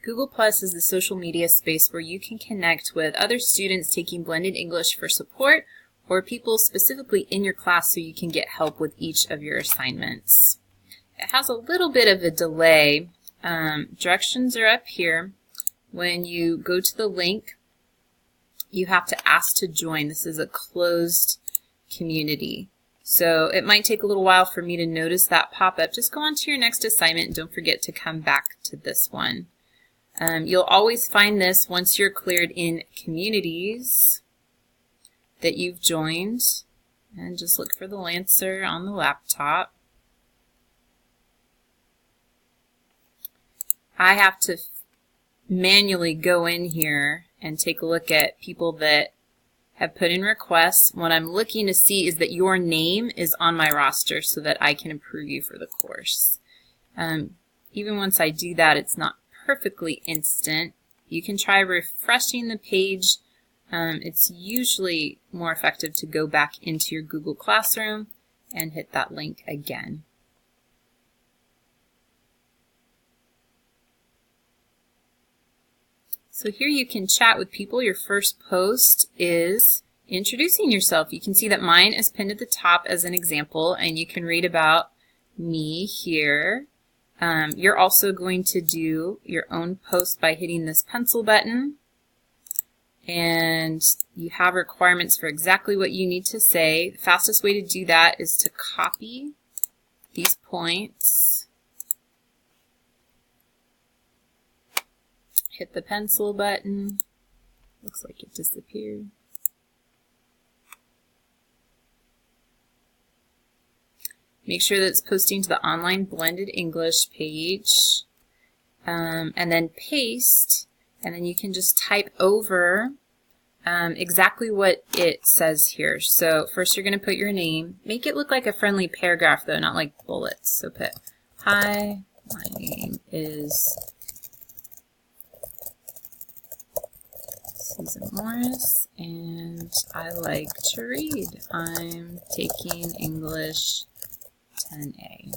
Google Plus is the social media space where you can connect with other students taking blended English for support or people specifically in your class so you can get help with each of your assignments. It has a little bit of a delay. Directions are up here. When you go to the link, you have to ask to join. This is a closed community. So it might take a little while for me to notice that pop up. Just go on to your next assignment and don't forget to come back to this one. You'll always find this once you're cleared in communities that you've joined. And just look for the Lancer on the laptop. I have to manually go in here and take a look at people that have put in requests. What I'm looking to see is that your name is on my roster so that I can approve you for the course. Even once I do that, it's not perfectly instant. You can try refreshing the page. It's usually more effective to go back into your Google Classroom and hit that link again. So here you can chat with people. Your first post is introducing yourself. You can see that mine is pinned at the top as an example, and you can read about me here. You're also going to do your own post by hitting this pencil button, and you have requirements for exactly what you need to say. The fastest way to do that is to copy these points, hit the pencil button. Looks like it disappeared. Make sure that it's posting to the online blended English page, and then paste, and then you can just type over exactly what it says here. So first you're going to put your name. Make it look like a friendly paragraph though, not like bullets. So put, hi, my name is Susan Morris, and I like to read. I'm taking English 10A.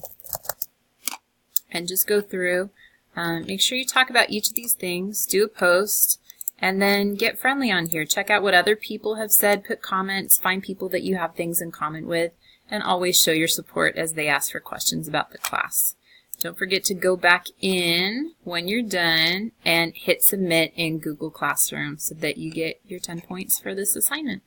And just go through. Make sure you talk about each of these things. Do a post, and then get friendly on here. Check out what other people have said. Put comments. Find people that you have things in common with, and always show your support as they ask for questions about the class. Don't forget to go back in when you're done and hit submit in Google Classroom so that you get your 10 points for this assignment.